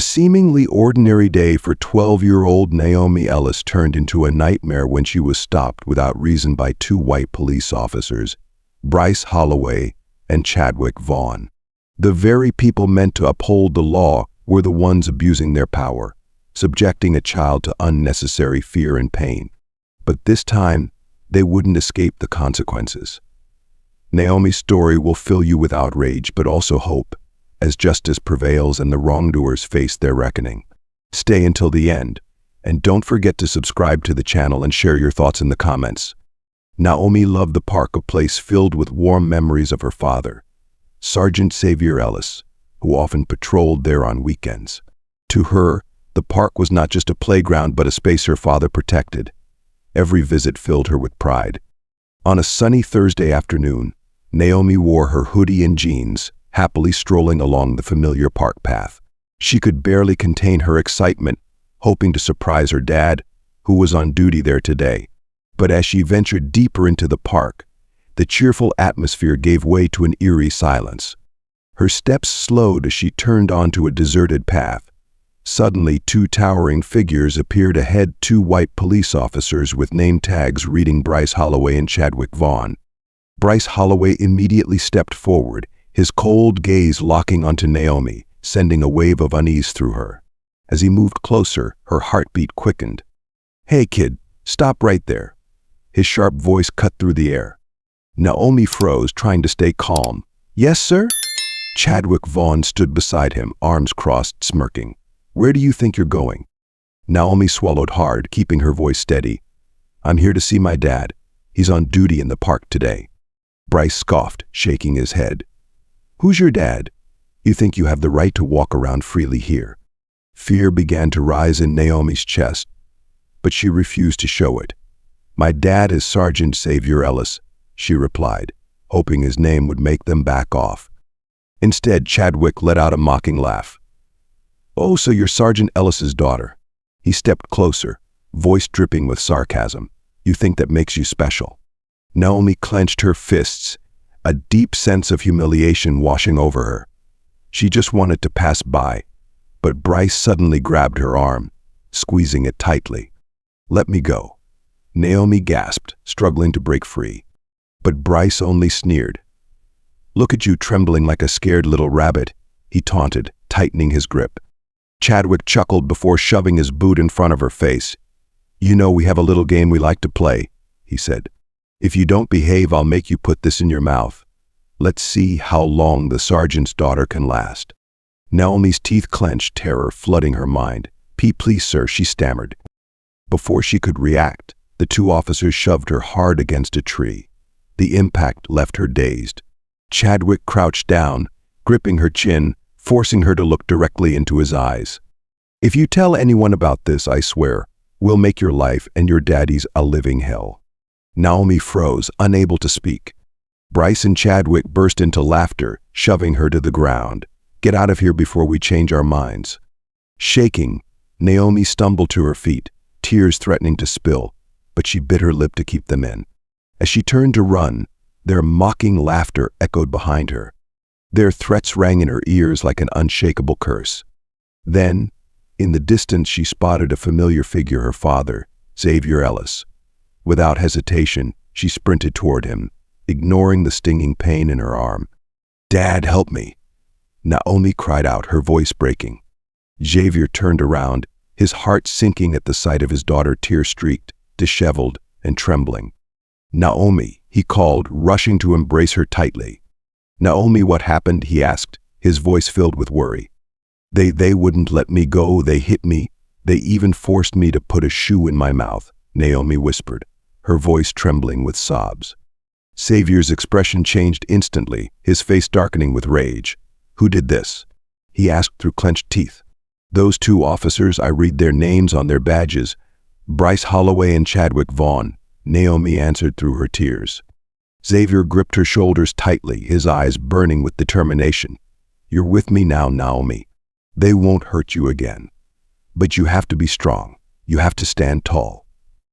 seemingly ordinary day for 12-year-old Naomi Ellis turned into a nightmare when she was stopped without reason by two white police officers, Bryce Holloway and Chadwick Vaughn. The very people meant to uphold the law were the ones abusing their power, subjecting a child to unnecessary fear and pain. But this time, they wouldn't escape the consequences. Naomi's story will fill you with outrage, but also hope, as justice prevails and the wrongdoers face their reckoning. Stay until the end, and don't forget to subscribe to the channel and share your thoughts in the comments. Naomi loved the park, a place filled with warm memories of her father, Sergeant Xavier Ellis, who often patrolled there on weekends. To her, the park was not just a playground but a space her father protected. Every visit filled her with pride. On a sunny Thursday afternoon, Naomi wore her hoodie and jeans, happily strolling along the familiar park path. She could barely contain her excitement, hoping to surprise her dad, who was on duty there today. But as she ventured deeper into the park, the cheerful atmosphere gave way to an eerie silence. Her steps slowed as she turned onto a deserted path. Suddenly, two towering figures appeared ahead, two white police officers with name tags reading Bryce Holloway and Chadwick Vaughn. Bryce Holloway immediately stepped forward, his cold gaze locking onto Naomi, sending a wave of unease through her. As he moved closer, her heartbeat quickened. "Hey kid, stop right there." His sharp voice cut through the air. Naomi froze, trying to stay calm. "Yes, sir?" Chadwick Vaughn stood beside him, arms crossed, smirking. "Where do you think you're going?" Naomi swallowed hard, keeping her voice steady. "I'm here to see my dad. He's on duty in the park today." Bryce scoffed, shaking his head. "Who's your dad? You think you have the right to walk around freely here?" Fear began to rise in Naomi's chest, but she refused to show it. "My dad is Sergeant Xavier Ellis," she replied, hoping his name would make them back off. Instead, Chadwick let out a mocking laugh. "Oh, so you're Sergeant Ellis's daughter." He stepped closer, voice dripping with sarcasm. "You think that makes you special?" Naomi clenched her fists, a deep sense of humiliation washing over her. She just wanted to pass by, but Bryce suddenly grabbed her arm, squeezing it tightly. "Let me go." Naomi gasped, struggling to break free. But Bryce only sneered. "Look at you trembling like a scared little rabbit," he taunted, tightening his grip. Chadwick chuckled before shoving his boot in front of her face. "You know, we have a little game we like to play," he said. "If you don't behave, I'll make you put this in your mouth. Let's see how long the sergeant's daughter can last." Naomi's teeth clenched, terror flooding her mind. Please, sir," she stammered. Before she could react, the two officers shoved her hard against a tree. The impact left her dazed. Chadwick crouched down, gripping her chin, forcing her to look directly into his eyes. "If you tell anyone about this, I swear, we'll make your life and your daddy's a living hell." Naomi froze, unable to speak. Bryce and Chadwick burst into laughter, shoving her to the ground. "Get out of here before we change our minds." Shaking, Naomi stumbled to her feet, tears threatening to spill, but she bit her lip to keep them in. As she turned to run, their mocking laughter echoed behind her. Their threats rang in her ears like an unshakable curse. Then, in the distance, she spotted a familiar figure, her father, Xavier Ellis. Without hesitation, she sprinted toward him, ignoring the stinging pain in her arm. "Dad, help me!" Naomi cried out, her voice breaking. Xavier turned around, his heart sinking at the sight of his daughter, tear-streaked, disheveled, and trembling. "Naomi," he called, rushing to embrace her tightly. "Naomi, what happened?" he asked, his voice filled with worry. They wouldn't let me go. They hit me. They even forced me to put a shoe in my mouth," Naomi whispered, her voice trembling with sobs. Xavier's expression changed instantly, his face darkening with rage. "Who did this?" he asked through clenched teeth. "Those two officers. I read their names on their badges. Bryce Holloway and Chadwick Vaughn," Naomi answered through her tears. Xavier gripped her shoulders tightly, his eyes burning with determination. "You're with me now, Naomi. They won't hurt you again. But you have to be strong. You have to stand tall."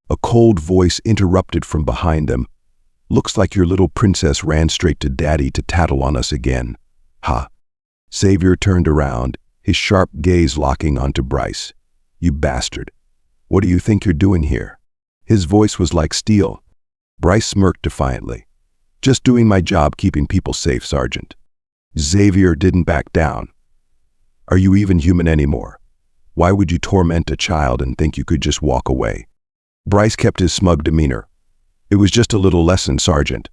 A cold voice interrupted from behind them. "Looks like your little princess ran straight to Daddy to tattle on us again." "Ha!" Xavier turned around, his sharp gaze locking onto Bryce. "You bastard. What do you think you're doing here?" His voice was like steel. Bryce smirked defiantly. "Just doing my job keeping people safe, Sergeant." Xavier didn't back down. "Are you even human anymore? Why would you torment a child and think you could just walk away?" Bryce kept his smug demeanor. "It was just a little lesson, Sergeant."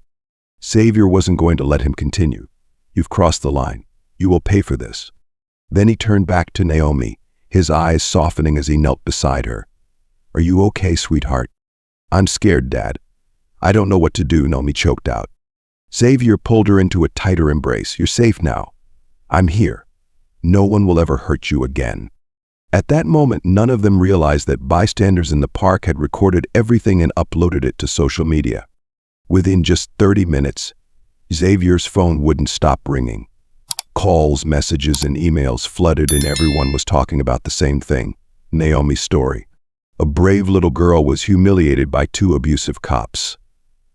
Xavier wasn't going to let him continue. "You've crossed the line. You will pay for this." Then he turned back to Naomi, his eyes softening as he knelt beside her. "Are you okay, sweetheart?" "I'm scared, Dad. I don't know what to do," Naomi choked out. Xavier pulled her into a tighter embrace. "You're safe now. I'm here. No one will ever hurt you again." At that moment, none of them realized that bystanders in the park had recorded everything and uploaded it to social media. Within just 30 minutes, Xavier's phone wouldn't stop ringing. Calls, messages, and emails flooded, and everyone was talking about the same thing: Naomi's story. A brave little girl was humiliated by 2 abusive cops.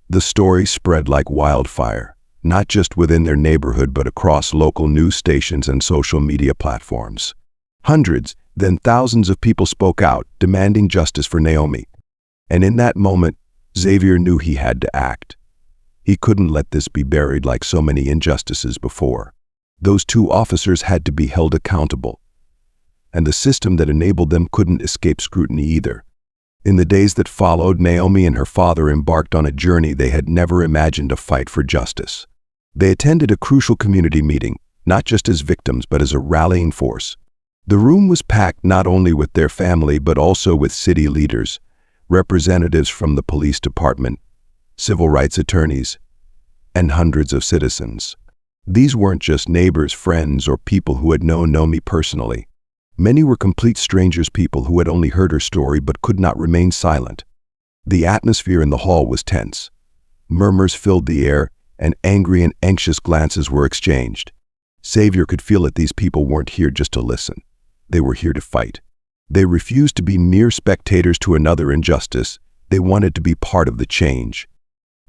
The story spread like wildfire, not just within their neighborhood but across local news stations and social media platforms. Hundreds, then thousands of people spoke out, demanding justice for Naomi. And in that moment, Xavier knew he had to act. He couldn't let this be buried like so many injustices before. Those 2 officers had to be held accountable, and the system that enabled them couldn't escape scrutiny either. In the days that followed, Naomi and her father embarked on a journey they had never imagined: to fight for justice. They attended a crucial community meeting, not just as victims but as a rallying force. The room was packed not only with their family but also with city leaders, representatives from the police department, civil rights attorneys, and hundreds of citizens. These weren't just neighbors, friends, or people who had known Naomi personally. Many were complete strangers, people who had only heard her story but could not remain silent. The atmosphere in the hall was tense. Murmurs filled the air, and angry and anxious glances were exchanged. Xavier could feel that these people weren't here just to listen. They were here to fight. They refused to be mere spectators to another injustice. They wanted to be part of the change.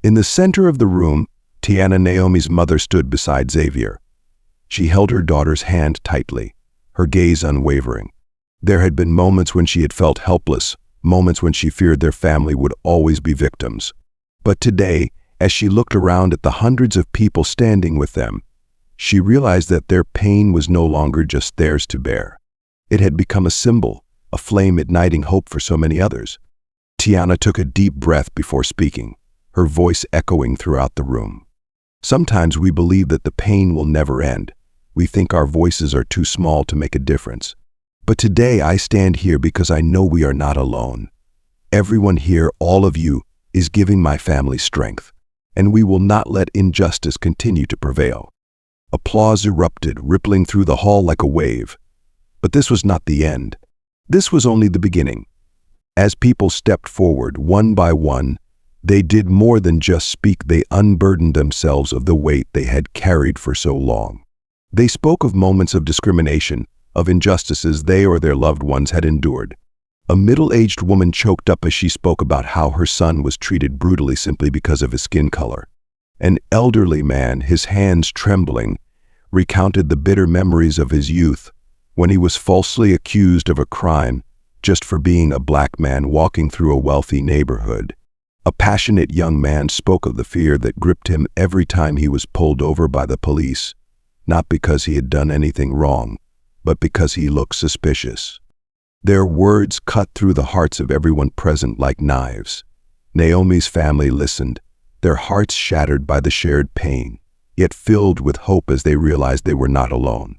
In the center of the room, Tiana, Naomi's mother, stood beside Xavier. She held her daughter's hand tightly, her gaze unwavering. There had been moments when she had felt helpless, moments when she feared their family would always be victims. But today, as she looked around at the hundreds of people standing with them, she realized that their pain was no longer just theirs to bear. It had become a symbol, a flame igniting hope for so many others. Tiana took a deep breath before speaking, her voice echoing throughout the room. "Sometimes we believe that the pain will never end. We think our voices are too small to make a difference. But today I stand here because I know we are not alone. Everyone here, all of you, is giving my family strength, and we will not let injustice continue to prevail." Applause erupted, rippling through the hall like a wave. But this was not the end. This was only the beginning. As people stepped forward, one by one, they did more than just speak. They unburdened themselves of the weight they had carried for so long. They spoke of moments of discrimination, of injustices they or their loved ones had endured. A middle-aged woman choked up as she spoke about how her son was treated brutally simply because of his skin color. An elderly man, his hands trembling, recounted the bitter memories of his youth when he was falsely accused of a crime just for being a black man walking through a wealthy neighborhood. A passionate young man spoke of the fear that gripped him every time he was pulled over by the police, not because he had done anything wrong, but because he looked suspicious. Their words cut through the hearts of everyone present like knives. Naomi's family listened, their hearts shattered by the shared pain, yet filled with hope as they realized they were not alone.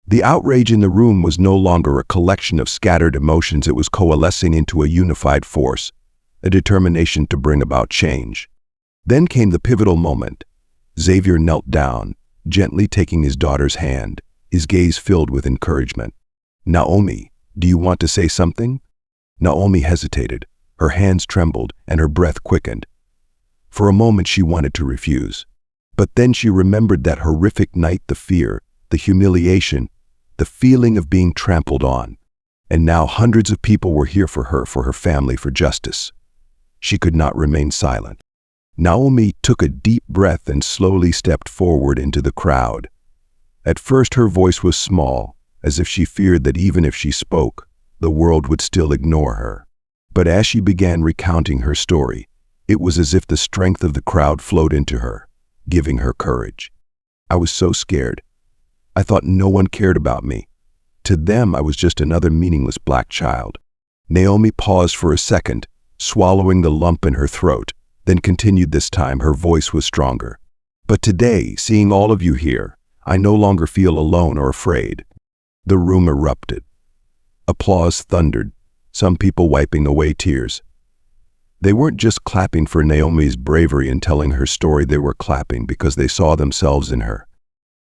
The outrage in the room was no longer a collection of scattered emotions. It was coalescing into a unified force, a determination to bring about change. Then came the pivotal moment. Xavier knelt down, gently taking his daughter's hand, his gaze filled with encouragement. "Naomi, do you want to say something?" Naomi hesitated. Her hands trembled and her breath quickened. For a moment she wanted to refuse. But then she remembered that horrific night, the fear, the humiliation, the feeling of being trampled on. And now hundreds of people were here for her family, for justice. She could not remain silent. Naomi took a deep breath and slowly stepped forward into the crowd. At first her voice was small, as if she feared that even if she spoke, the world would still ignore her. But as she began recounting her story, it was as if the strength of the crowd flowed into her, giving her courage. I was so scared. I thought no one cared about me. To them, I was just another meaningless black child. Naomi paused for a second, swallowing the lump in her throat, then continued. This time her voice was stronger. But today, seeing all of you here, I no longer feel alone or afraid. The room erupted. Applause thundered, some people wiping away tears. They weren't just clapping for Naomi's bravery in telling her story, they were clapping because they saw themselves in her.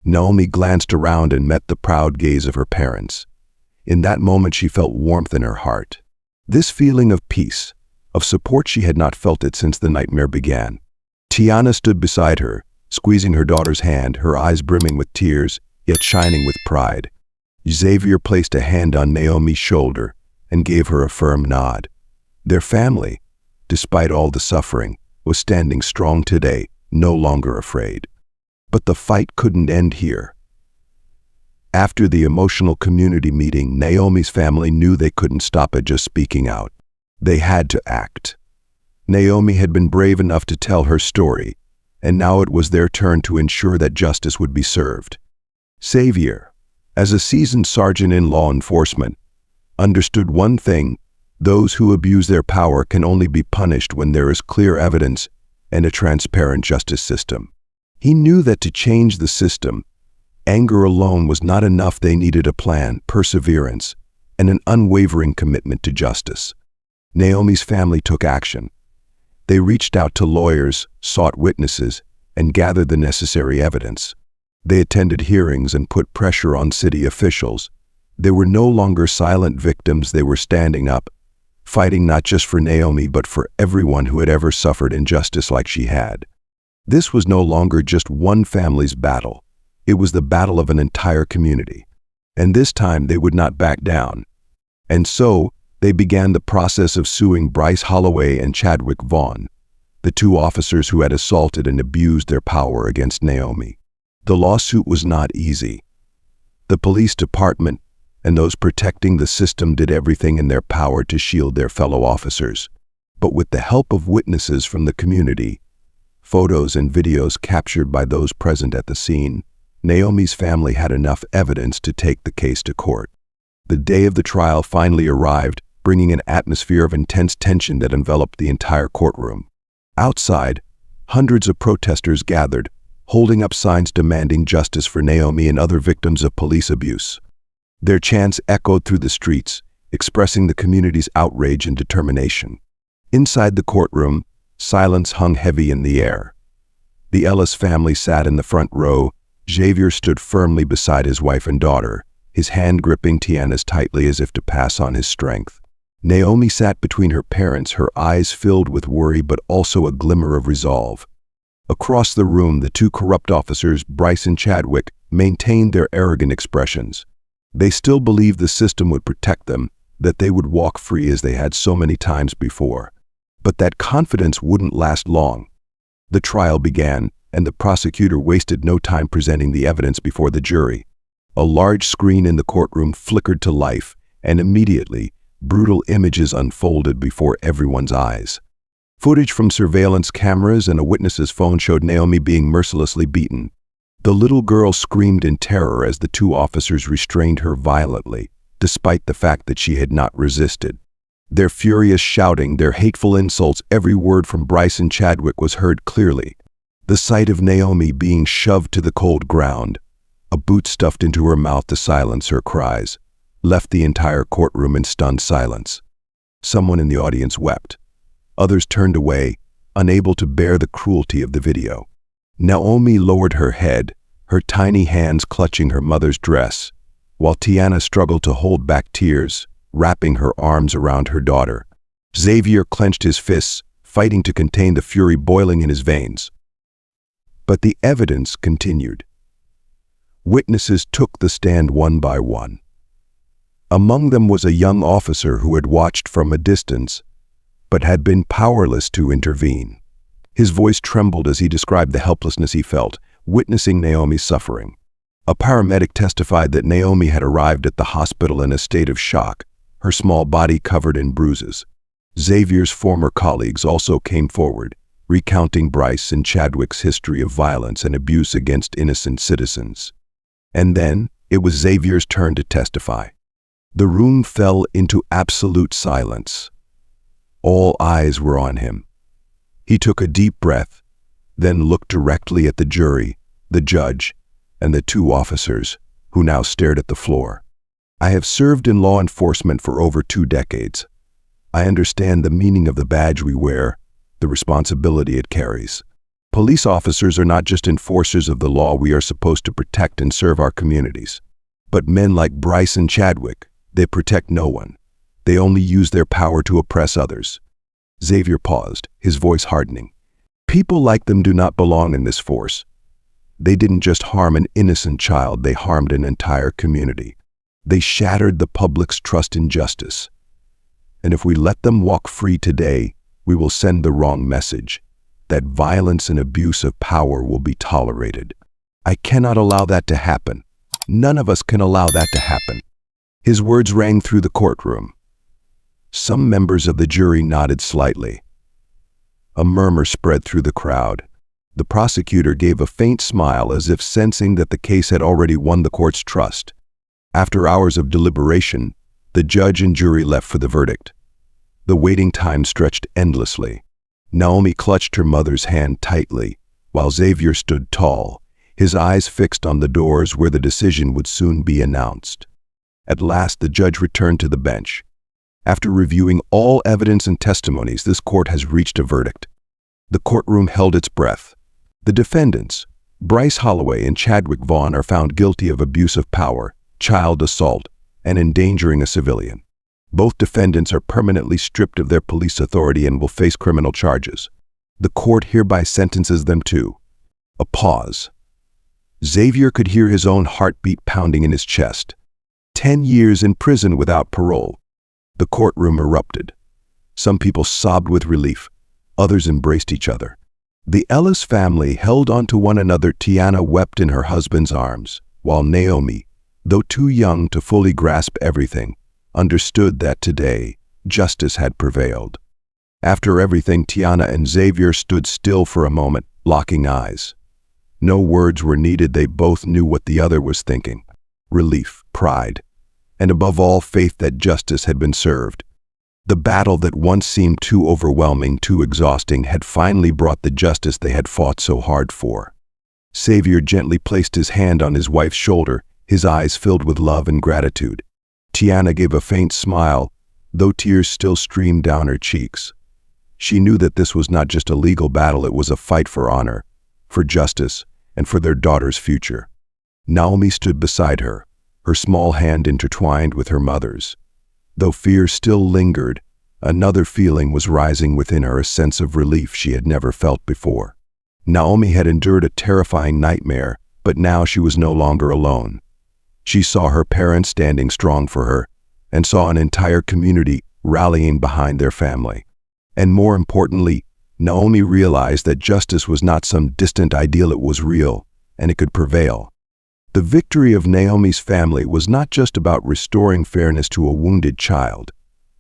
Naomi glanced around and met the proud gaze of her parents. In that moment she felt warmth in her heart. This feeling of peace, of support, she had not felt it since the nightmare began. Tiana stood beside her, squeezing her daughter's hand, her eyes brimming with tears, yet shining with pride. Xavier placed a hand on Naomi's shoulder and gave her a firm nod. Their family, despite all the suffering, was standing strong today, no longer afraid. But the fight couldn't end here. After the emotional community meeting, Naomi's family knew they couldn't stop at just speaking out. They had to act. Naomi had been brave enough to tell her story, and now it was their turn to ensure that justice would be served. Xavier, as a seasoned sergeant in law enforcement, understood one thing: those who abuse their power can only be punished when there is clear evidence and a transparent justice system. He knew that to change the system, anger alone was not enough. They needed a plan, perseverance, and an unwavering commitment to justice. Naomi's family took action. They reached out to lawyers, sought witnesses, and gathered the necessary evidence. They attended hearings and put pressure on city officials. They were no longer silent victims, they were standing up, fighting not just for Naomi but for everyone who had ever suffered injustice like she had. This was no longer just one family's battle. It was the battle of an entire community. And this time they would not back down. And so, they began the process of suing Bryce Holloway and Chadwick Vaughn, the two officers who had assaulted and abused their power against Naomi. The lawsuit was not easy. The police department and those protecting the system did everything in their power to shield their fellow officers. But with the help of witnesses from the community, photos and videos captured by those present at the scene, Naomi's family had enough evidence to take the case to court. The day of the trial finally arrived, bringing an atmosphere of intense tension that enveloped the entire courtroom. Outside, hundreds of protesters gathered, holding up signs demanding justice for Naomi and other victims of police abuse. Their chants echoed through the streets, expressing the community's outrage and determination. Inside the courtroom, silence hung heavy in the air. The Ellis family sat in the front row. Xavier stood firmly beside his wife and daughter, his hand gripping Tiana's tightly as if to pass on his strength. Naomi sat between her parents, her eyes filled with worry but also a glimmer of resolve. Across the room, the two corrupt officers, Bryce and Chadwick, maintained their arrogant expressions. They still believed the system would protect them, that they would walk free as they had so many times before. But that confidence wouldn't last long. The trial began, and the prosecutor wasted no time presenting the evidence before the jury. A large screen in the courtroom flickered to life, and immediately, brutal images unfolded before everyone's eyes. Footage from surveillance cameras and a witness's phone showed Naomi being mercilessly beaten. The little girl screamed in terror as the two officers restrained her violently, despite the fact that she had not resisted. Their furious shouting, their hateful insults, every word from Bryce and Chadwick was heard clearly. The sight of Naomi being shoved to the cold ground, a boot stuffed into her mouth to silence her cries, left the entire courtroom in stunned silence. Someone in the audience wept. Others turned away, unable to bear the cruelty of the video. Naomi lowered her head, her tiny hands clutching her mother's dress, while Tiana struggled to hold back tears, wrapping her arms around her daughter. Xavier clenched his fists, fighting to contain the fury boiling in his veins. But the evidence continued. Witnesses took the stand one by one. Among them was a young officer who had watched from a distance, but had been powerless to intervene. His voice trembled as he described the helplessness he felt, witnessing Naomi's suffering. A paramedic testified that Naomi had arrived at the hospital in a state of shock, her small body covered in bruises. Xavier's former colleagues also came forward, recounting Bryce and Chadwick's history of violence and abuse against innocent citizens. And then, it was Xavier's turn to testify. The room fell into absolute silence. All eyes were on him. He took a deep breath, then looked directly at the jury, the judge, and the two officers, who now stared at the floor. "I have served in law enforcement for over 2 decades. I understand the meaning of the badge we wear, the responsibility it carries. Police officers are not just enforcers of the law we are supposed to protect and serve our communities. But men like Bryce and Chadwick, they protect no one. They only use their power to oppress others." Xavier paused, his voice hardening. "People like them do not belong in this force. They didn't just harm an innocent child, they harmed an entire community. They shattered the public's trust in justice. And if we let them walk free today, we will send the wrong message, that violence and abuse of power will be tolerated. I cannot allow that to happen. None of us can allow that to happen." His words rang through the courtroom. Some members of the jury nodded slightly. A murmur spread through the crowd. The prosecutor gave a faint smile as if sensing that the case had already won the court's trust. After hours of deliberation, the judge and jury left for the verdict. The waiting time stretched endlessly. Naomi clutched her mother's hand tightly, while Xavier stood tall, his eyes fixed on the doors where the decision would soon be announced. At last, the judge returned to the bench. After reviewing all evidence and testimonies, this court has reached a verdict. The courtroom held its breath. The defendants, Bryce Holloway and Chadwick Vaughn, are found guilty of abuse of power, child assault, and endangering a civilian. Both defendants are permanently stripped of their police authority and will face criminal charges. The court hereby sentences them to— A pause. Xavier could hear his own heartbeat pounding in his chest. 10 years in prison without parole. The courtroom erupted. Some people sobbed with relief. Others embraced each other. The Ellis family held on to one another. Tiana wept in her husband's arms, while Naomi, though too young to fully grasp everything, understood that today justice had prevailed. After everything, Tiana and Xavier stood still for a moment, locking eyes. No words were needed. They both knew what the other was thinking. Relief, pride, and above all, faith that justice had been served. The battle that once seemed too overwhelming, too exhausting, had finally brought the justice they had fought so hard for. Xavier gently placed his hand on his wife's shoulder, his eyes filled with love and gratitude. Tiana gave a faint smile, though tears still streamed down her cheeks. She knew that this was not just a legal battle, it was a fight for honor, for justice, and for their daughter's future. Naomi stood beside her, her small hand intertwined with her mother's. Though fear still lingered, another feeling was rising within her, a sense of relief she had never felt before. Naomi had endured a terrifying nightmare, but now she was no longer alone. She saw her parents standing strong for her, and saw an entire community rallying behind their family. And more importantly, Naomi realized that justice was not some distant ideal, it was real, and it could prevail. The victory of Naomi's family was not just about restoring fairness to a wounded child.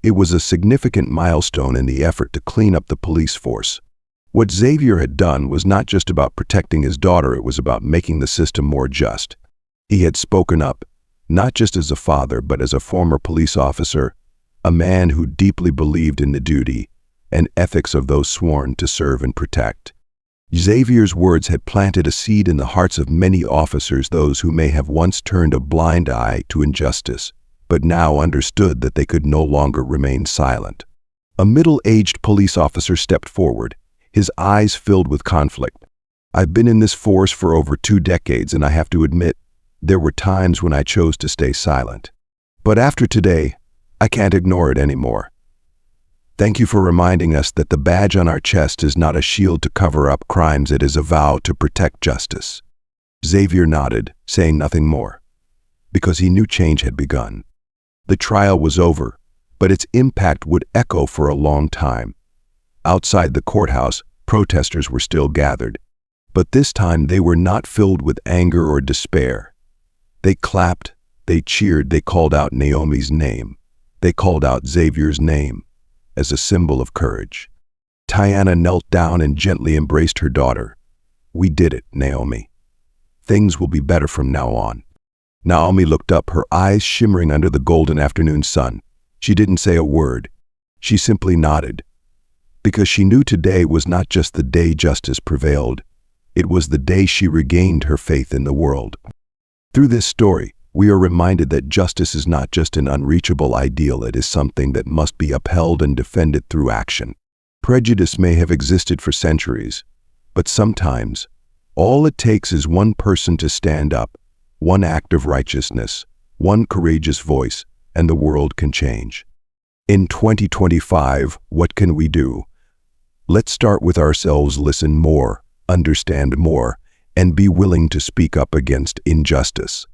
It was a significant milestone in the effort to clean up the police force. What Xavier had done was not just about protecting his daughter, it was about making the system more just. He had spoken up, not just as a father, but as a former police officer, a man who deeply believed in the duty and ethics of those sworn to serve and protect. Xavier's words had planted a seed in the hearts of many officers, those who may have once turned a blind eye to injustice, but now understood that they could no longer remain silent. A middle-aged police officer stepped forward, his eyes filled with conflict. "I've been in this force for over 2 decades, and I have to admit, there were times when I chose to stay silent. But after today, I can't ignore it anymore. Thank you for reminding us that the badge on our chest is not a shield to cover up crimes, it is a vow to protect justice." Xavier nodded, saying nothing more, because he knew change had begun. The trial was over, but its impact would echo for a long time. Outside the courthouse, protesters were still gathered, but this time they were not filled with anger or despair. They clapped, they cheered, they called out Naomi's name. They called out Xavier's name as a symbol of courage. Tiana knelt down and gently embraced her daughter. "We did it, Naomi. Things will be better from now on." Naomi looked up, her eyes shimmering under the golden afternoon sun. She didn't say a word. She simply nodded, because she knew today was not just the day justice prevailed. It was the day she regained her faith in the world. Through this story, we are reminded that justice is not just an unreachable ideal, it is something that must be upheld and defended through action. Prejudice may have existed for centuries, but sometimes, all it takes is one person to stand up, one act of righteousness, one courageous voice, and the world can change. In 2025, what can we do? Let's start with ourselves, listen more, understand more, and be willing to speak up against injustice.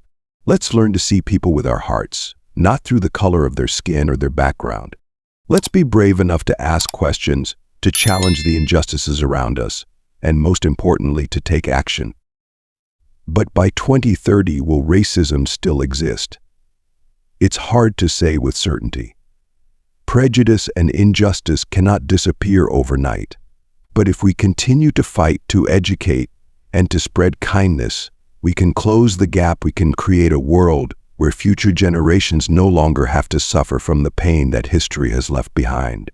Let's learn to see people with our hearts, not through the color of their skin or their background. Let's be brave enough to ask questions, to challenge the injustices around us, and most importantly, to take action. But by 2030, will racism still exist? It's hard to say with certainty. Prejudice and injustice cannot disappear overnight. But if we continue to fight, to educate, and to spread kindness, we can close the gap. We can create a world where future generations no longer have to suffer from the pain that history has left behind.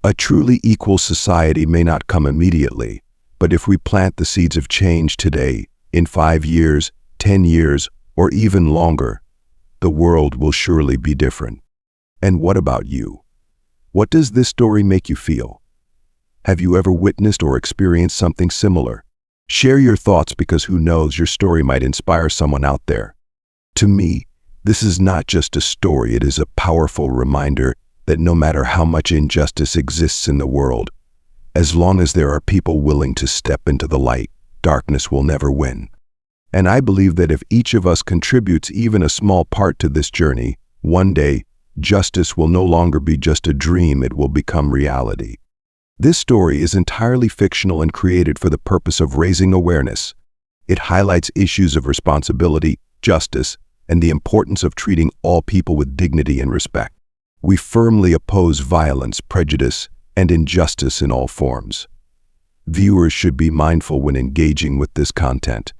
A truly equal society may not come immediately, but if we plant the seeds of change today, in 5 years, 10 years, or even longer, the world will surely be different. And what about you? What does this story make you feel? Have you ever witnessed or experienced something similar? Share your thoughts, because who knows, your story might inspire someone out there. To me, this is not just a story, it is a powerful reminder that no matter how much injustice exists in the world, as long as there are people willing to step into the light, darkness will never win. And I believe that if each of us contributes even a small part to this journey, one day, justice will no longer be just a dream, it will become reality. This story is entirely fictional and created for the purpose of raising awareness. It highlights issues of responsibility, justice, and the importance of treating all people with dignity and respect. We firmly oppose violence, prejudice, and injustice in all forms. Viewers should be mindful when engaging with this content.